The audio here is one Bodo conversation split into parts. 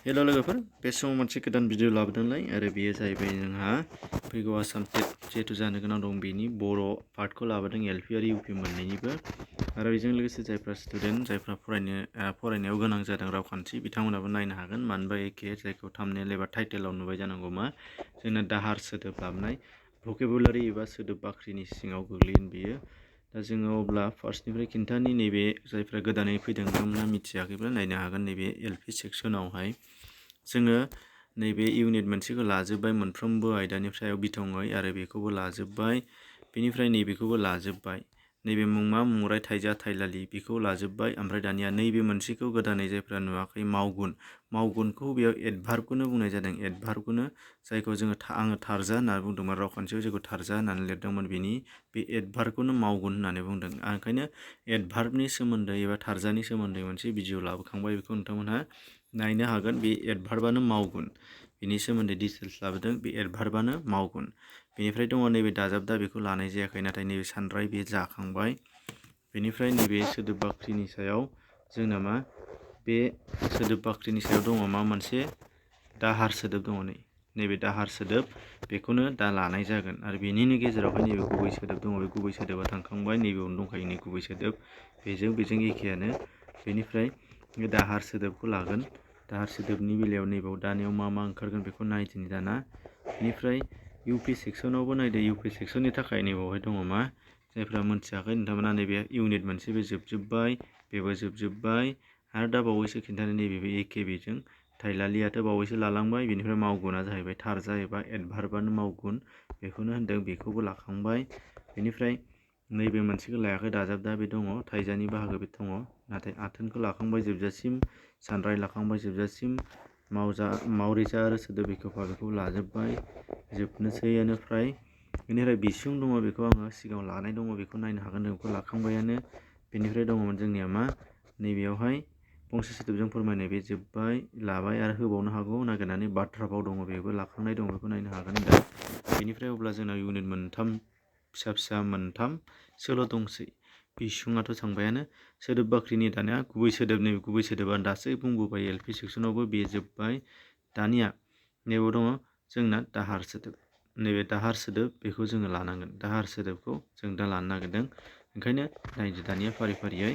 हेलो लोगोफोर बे समाव मोनसे गोदान भिडिअ लाबोदोंलाय आरो बेयो जाहैबाय जोंहा फैगौ आसाम टेट जिहेतु जानो गोनां दं बेनि बर' पार्टखौ लाबोदों एलपि आरो इउपि मोननैनिबो आरो बेजों लोगोसे जायफ्रा स्टुडेन्ट जायफ्रा फरायनायाव गोनां जादों रावखान्थि बिथांमोनाबो नायनो हागोन मानोबा एखे जायखौ थाम्बनेल एबा टाइटेलाव नुबाय जानांगौ मा जोंना दाहार सोदोब लाबोनाय भकेबुलारि एबा सोदोब बाख्रिनि सिङाव गोग्लैगोन बियो दा जोङो अब्ला फार्स्टनिफ्राय खिन्थानि नैबे जायफ्रा गोदानै फैदों बिथांमोना मिथियाखैब्ला नायनो हागोन नैबे एलपि सेक्सनावहाय जोङो नैबे इउनिट मोनसेखौ लाजोब्बाय मोनफ्रोमबो आयदानि सायाव बिथङै आरो बेखौबो लाजोब्बाय बेनिफ्राय नैबेखौबो लाजोब्बाय नैबे मुंमा मुंराय थाइजा थाइलालि बेखौ लाजोब्बाय ओमफ्राय दानिया नैबे मोनसेखौ गोदानै जायफ्रा नुवाखै मावगुनखौ बेयाव एडभार्बखौनो बुंनाय जादों एडभार्बखौनो जायखौ आङो थारजा होननानै बुंदोंमोन रावखान्थियाव जेखौ थारजा होननानै लिरदोंमोन बेनि बे एडभार्बखौनो मावगुन होननानै बुंदों ओंखायनो एडभार्बनि सोमोन्दै एबा थारजानि सोमोन्दै मोनसे भिडिअ लाबोखांबाय बेखौ नोंथांमोनहा नायनो हागोन बे एडभार्बानो मावगुन बेनि सोमोन्दै डिटेल्स लाबोदों बे एडभार्बानो मावगुन बेनिफ्राय दङ नैबे दाजाबदा बेखौ लानाय जायाखै नाथाय नैबे सानद्राय बे जाखांबाय बेनिफ्राय नैबे सोदोब बाख्रिनि सायाव जोंना मा बे सोदोब बाख्रिनि सायाव दङ मा मोनसे दाहार सोदोब दङ नैबे दाहार सोदोब बेखौनो दा लानाय जागोन आरो बेनिनो गेजेरावहाय नैबे गुबै सोदोब दङ बे गुबै सोदोबा थांखांबाय नैबेयावनो दंखायो नै गुबै सोदोब बेजों एखेयानो बेनिफ्राय बे दाहार सोदोबखौ लागोन दाहार सोदोबनि बेलायाव नैबाव दानियाव मा ओंखारगोन बेखौ नायदिनि दाना बेनिफ्राय इउपि सेक्सनावबो नायदो इउपि सेक्सननि थाखाय नैबावहाय दङ मा जायफ्रा मोनथियाखै नोंथांमोना नैबे इउनिट मोनसे बे जोबजोब्बाय बेबो जोबजोब्बाय आरो दा बावैसो खिन्थानो नैबेबो एखे बेजों थाइलालियाथ' बावैसो लालांबाय बेनिफ्राय मावगुना जाहैबाय थारजा एबा एडभार्बानो मावगुन बेखौनो होनदों बेखौबो लाखांबाय बेनिफ्राय नैबे मोनसेखौ लायाखै दाजाबदा बे दङ थाइजानि बाहागो बे दङ नाथाय आथोनखौ लाखांबाय जोबजासिम सानराय लाखांबाय जोबजासिम मावरिजा आरो सोदोब बिखोफा बेखौ लाजोब्बाय जोबनोसैयानो फ्राय बेनिफ्राय बिसुं दङ बेखौ आङो सिगाङाव लानाय दङ बेखौ नायनो हागोन बेखौ लाखांबायानो बेनिफ्राय दङमोन जोंनिया मा नैबेयावहाय फंसे सोदोबजों फोरमायनाय बे जोब्बाय लाबाय आरो होबावनो हागौ नागिरनानै बाथ्रा भाव दङ बेबो लाखांनाय दङ बेखौ नायनो हागोन दा बेनिफ्राय अब्ला जोंनाव इउनिट मोनथाम फिसा मोनथामसोल' दंसै बिसुङाथ' थांबायानो सोदोब बाख्रिनि दानिया गुबै सोदोब नैबे गुबै सोदोबा दासो बुंबोबाय एलपि सेक्सनावबो बे जोब्बाय दानिया नैबेयाव दङ जोंना दाहार सोदोब नैबे दाहार सोदोब बेखौ जोङो लानांगोन दाहार सोदोबखौ जों दा लानो नागिरदों ओंखायनो नायदो दानिया फारियै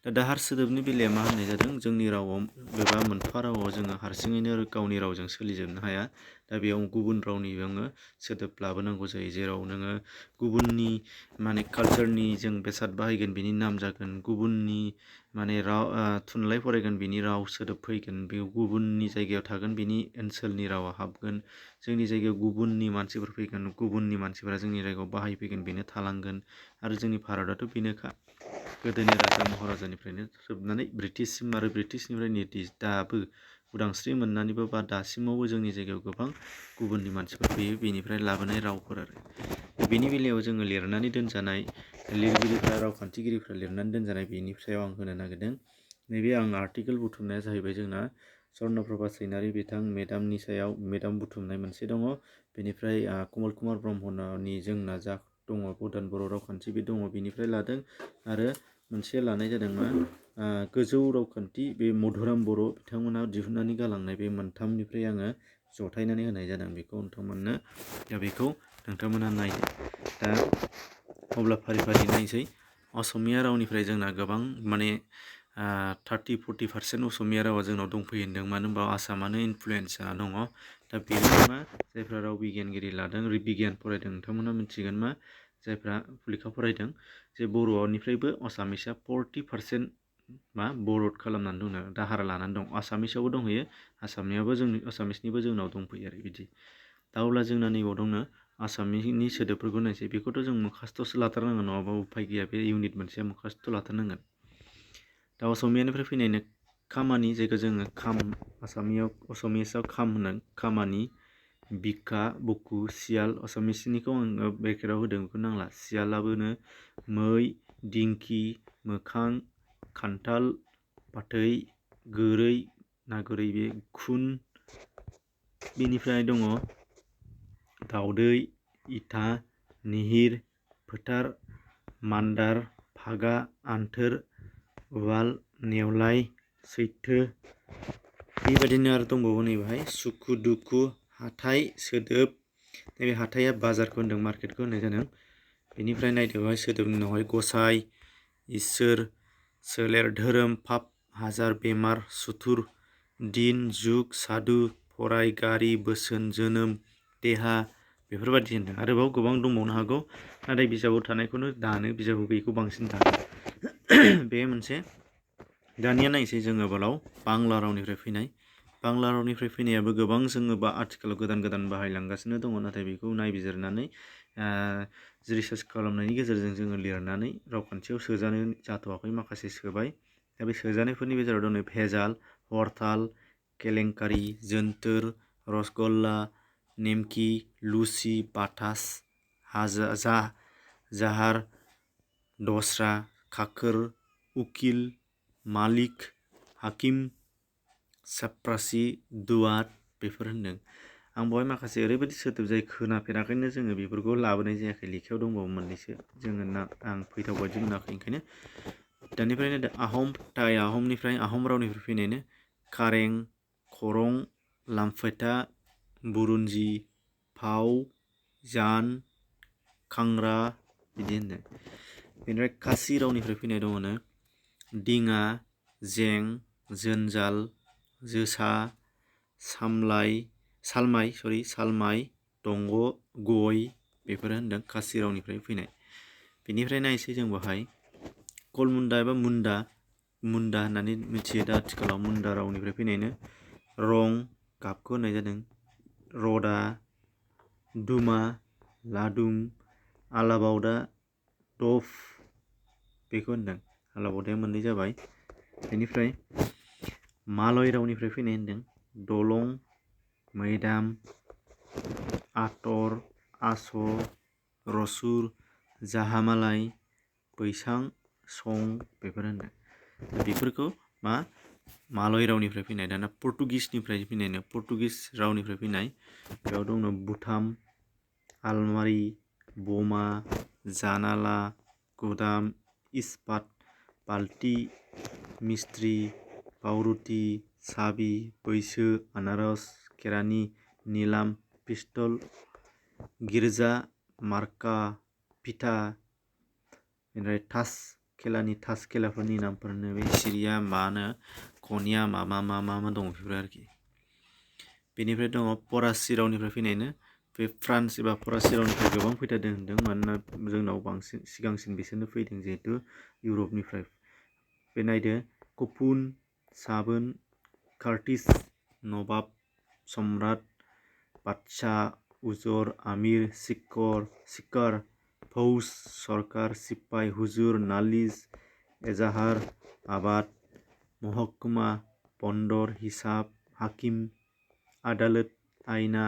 दा दाहार सोदोबनि बेलाया मा होननाय जादों जोंनि रावाव एबा मोनफा रावाव जोङो हारसिङैनो गावनि रावजों सोलिजोबनो हाया दा बेयाव गुबुन रावनि जोङो सोदोब लाबोनांगौ जायो जेराव नोङो गुबुननि माने कालचारनि जों बेसाद बाहायगोन बिनि नाम जागोन गुबुननि माने राव थुनलाइ फरायगोन बिनि राव सोदोब फैगोन बेयाव गुबुननि जायगायाव थागोन बिनि ओनसोलनि रावा हाबगोन जोंनि जायगायाव गुबुननि मानसिफोर फैगोन गुबुननि मानसिफोरा जोंनि जायगायाव बाहायफैगोन बेनो थालांगोन आरो जोंनि भारतआथ' बेनोखा गोदोनि राजा महाराजानिफ्रायनो जोबनानै ब्रिटिशसिम आरो ब्रिटिशनिफ्राय दाबो उदांस्रि मोननानैबो बा दासिमावबो जोंनि जायगायाव गोबां गुबुननि मानसिफोर फैयो बेनिफ्राय लाबोनाय रावफोर आरो बेनि बेलायाव जोङो लिरनानै दोनजानाय लिरगिरिफ्रा रावखान्थिगिरिफ्रा लिरनानै दोनजानाय बेनि सायाव आं होनो नागिरदों नैबे आं आर्टिकेल बुथुमनाया जाहैबाय जोंना स्वर्नप्रभा सैनारि बिथां मेडामनि सायाव मेडाम बुथुमनाय मोनसे दङ बेनिफ्राय कमल कुमार ब्रह्मनि जोंना जा दङ गोदान बर' रावखान्थि बे दङ बेनिफ्राय लादों आरो मोनसे लानाय जादों मा गोजौ रावखान्थि बे मधुराम बर' बिथांमोना दिहुननानै गालांनाय बे मोनथामनिफ्राय आङो जथायनानै होनाय जादों बेखौ नोंथांमोननो दा बेखौ नोंथांमोना नायदो दा अब्ला फारि नायसै असमिया रावनिफ्राय जोंना गोबां माने 30-40% असमिया रावा जोंनाव दंफैयो होनदों मानो होनबा आसामानो इनफ्लुयेन्स जाना दङ दा बेल' नङा जायफ्रा राव बिगियानगिरि लादों बिगियान फरायदों नोंथांमोना मिथिगोन मा जायफ्रा लेखा फरायदों जे बर'निफ्रायबो आसामिसआ 40% मा बर'ड खालामनानै दङ दाहार लानानै दं आसामिसावबो दंहैयो आसामिसनिबो जोंनाव दंफैयो आरो बिदि दा अब्ला जोंना नैबाव दङ आसामिसनि सोदोबफोरखौ नायसै बेखौथ' जों मुखास्थ'सो लाथारनांगोन नङाबा उफाय गैया बे इउनिट मोनसेया मुखास्थ' लाथारनांगोन दा असमियानिफ्राय फैनायनो खामानि जायखौ जोङो खाम असमियासआव खाम होनो खामानि बिखा बुखु सियाल असमिसनिखौ आङो बेखेराव होदों बेखौ नांला सियालाबोनो मै दिंखि मोखां खान्थाल फाथै गोरै ना गोरै बे खुन बेनिफ्राय दङ दाउदै इथा निहिर फोथार मान्दार फागा आन्थोर उवाल नेवलाय सैथो बेबायदिनो आरो दंबावो नैबेहाय सुखु दुखु हाथाइ सोदोब नैबे हाथाइया बाजारखौ होनदों मार्केटखौ होननाय जादों। बेनिफ्राय नायदो बेवहाय सोदोबनि उनावहाय गसाइ इसोर सोलेर धोरोम पाप हाजार बेमार सुथुर दिन जुग सादु फराय गारि बोसोन जोनोम देहा बेफोरबायदि होनदों। आरोबाव गोबां दंबावनो हागौ नाथाय बिजाबाव थानायखौनो दानो बिजाबाव गैयैखौ बांसिन दानो। बे मोनसे दानिया नायसै जोङो बालाव बांला रावनिफ्राय फैनाय। बांला रावनिफ्राय फैनायाबो गोबां जोङो बा आथिखालाव गोदान गोदान बाहायलांगासिनो दङ नाथाय बेखौ नायबिजिरनानै रिसार्च खालामनायनि गेजेरजों जोङो लिरनानै रावखान्थियाव सोजानो जाथ'वाखै माखासे सोबाय। दा बे सोजानायफोरनि गेजेराव दङ भेजाल हरताल केलेंकारि जोनथोर रसगल्ला नेमकि लुसि बातास जाहार दस्रा खाखोर उकिल मालिक हाकिम साप्रासि दुवात बेफोर होनदों। आं बेवहाय माखासे ओरैबायदि सोदोब जाय खोनाफेराखैनो जोङो बेफोरखौ लाबोनाय जायाखै लेखायाव दंबावो मोननैसो जोङो आं फैथाव बायदि मोनाखै ओंखायनो दानिफ्रायनो आहम टाइ आहमनिफ्राय आहम रावनिफ्राय फैनायनो कारें खरं लामफेथा बुरुन्जि फाव जान खांग्रा बिदि होनदों। बेनिफ्राय खासि रावनिफ्राय फैनाय दङनो दिङा जें जोनजाल जोसा सालमाइ दंग गय बेफोरो होनदों खासि रावनिफ्राय फैनाय। बेनिफ्राय नायसै जों बेवहाय कलमुन्दा एबा मुन्दा होननानै मिथियो दा आथिखालाव मुन्दा रावनिफ्राय फैनायनो रं गाबखौ होननाय जादों रदा दुमा लादुम आलाबावदा दफ बेखौ होनदों। आलाबावदाया मोननै जाबाय। बेनिफ्राय मालय रावनिफ्राय फैनाय होनदों दलं मैदाम आतर आस रसुर जाहामालाय बैसां सं बेफोर होनदों। बेफोरखौ मा मालय रावनिफ्राय फैनाय। दाना पर्तुगिसनिफ्राय फैनायनो पर्तुगिस रावनिफ्राय फैनाय बेयाव दङ बुथाम आलमारि बमा जानाला गुदाम इस्पात बाल्टी मिस्ट्रि पावरुटि साबि बैसो आनारस केरानि निलाम पिस्तल गिर्जा मार्का फिथा बेनिफ्राय ताश खेलाफोरनि नामफोरनो बे सिरिया मानो कनिया मा दङ बेफोर आरोखि। बेनिफ्राय दङ फरासि रावनिफ्राय फैनायनो बे फ्रान्स एबा फरासि रावनिफ्राय गोबां फैथारदों होनदों मानोना जोंनाव बांसिन सिगांसिन बिसोरनो फैदों जिहेथु इउरपनिफ्राय। बे नायदो कपुन साबोन कार्टिस नबाब सम्राट बादशाह उजर आमिर सिकार फौज सरकार सिपाइ हुजुर नालिस एजाहार आबाद महकुमा बन्दर हिसाब हाकिम आदालत आयना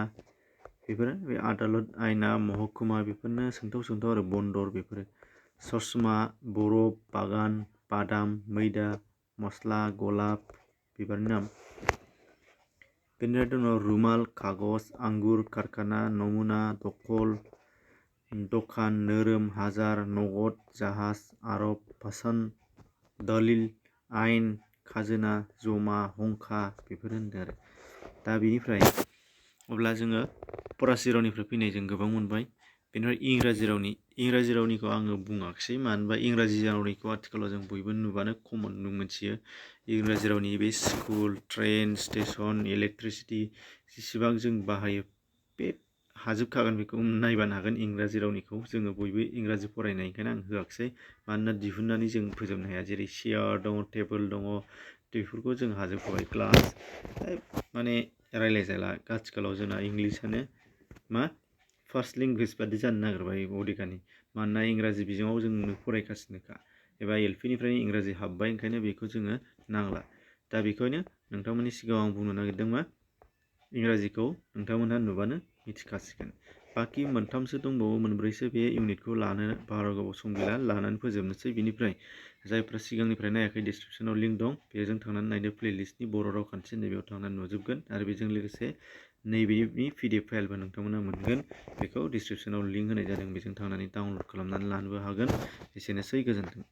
बेफोरो बे आदालत आयना महकुमा बेफोरनो सोंथाव आरो बन्दर बेफोरो ससमा बरफ बागान बादाम मैदा मस्ला गलाब बिबारनि नाम। बेनिफ्राय दङ रुमाल कागज आंगुर कारखाना नमुना दखल दखान नोरोम हाजार नगद जाहाज आरब भाषण दलिल आयेन खाजोना जमा हंखा बेफोर होनदों आरो। दा बेनिफ्राय अब्ला जोङो फरासि रावनिफ्राय फैनाय जों गोबां मोनबाय। बेनिफ्राय इंराजि रावनिखौ आङो बुङाखिसै मानो होनबा इंराजि रावनिखौ आथिखालाव जों बयबो नुबानो कमन मिथियो। इंराजि रावनि बे स्कुल ट्रेन स्टेसन इलेक्ट्रिसिटि जेसेबां जों बाहायो बे हाजोबखागोन बेखौ नायबानो हागोन इंराजि रावनिखौ जोङो बयबो इंराजि फरायनाय ओंखायनो आं होआखिसै मानोना दिहुननानै जों फोजोबनो हाया। जेरै चेयार दङ टेबोल दङ बेफोरखौ जों हाजोबखाबाय क्लास माने रायलायजाला आथिखालाव जोंना इंलिसानो मा फार्स्ट लेंगुवेज बादि जानो नागिरबाय बबेखानि मानोना इंराजि बिजोङाव जों फरायगासिनोखा एबा एलपिनिफ्रायनो इंराजि हाबबाय ओंखायनो बेखौ जोङो नांला। दा बेखायनो नोंथांमोननि सिगाङाव आं बुंनो नागिरदों मा इंराजिखौ नोंथांमोनहा नुबानो मिथिखासिगोन। बाखि मोनथामसो दंबावो मोनब्रैसो बे इउनिटखौ लानो बारा गोबाव सम गैला लानानै फोजोबनोसै। बिनिफ्राय जायफ्रा सिगांनिफ्राय नायाखै डिसक्रिपसनाव लिंक दं बेजों थांनानै नायदो प्लेलिस्टनि बर' रावखान्थि नैबेयाव थांनानै नुजोबगोन आरो बेजों लोगोसे नैबेनि पिडिएफ फाइलबो नोंथांमोना मोनगोन। बेखौ डिसक्रिपसनाव लिंक होनाय जादों बेजों थांनानै डाउनलड खालामनानै लानोबो हागोन। एसेनोसै गोजोन्थों।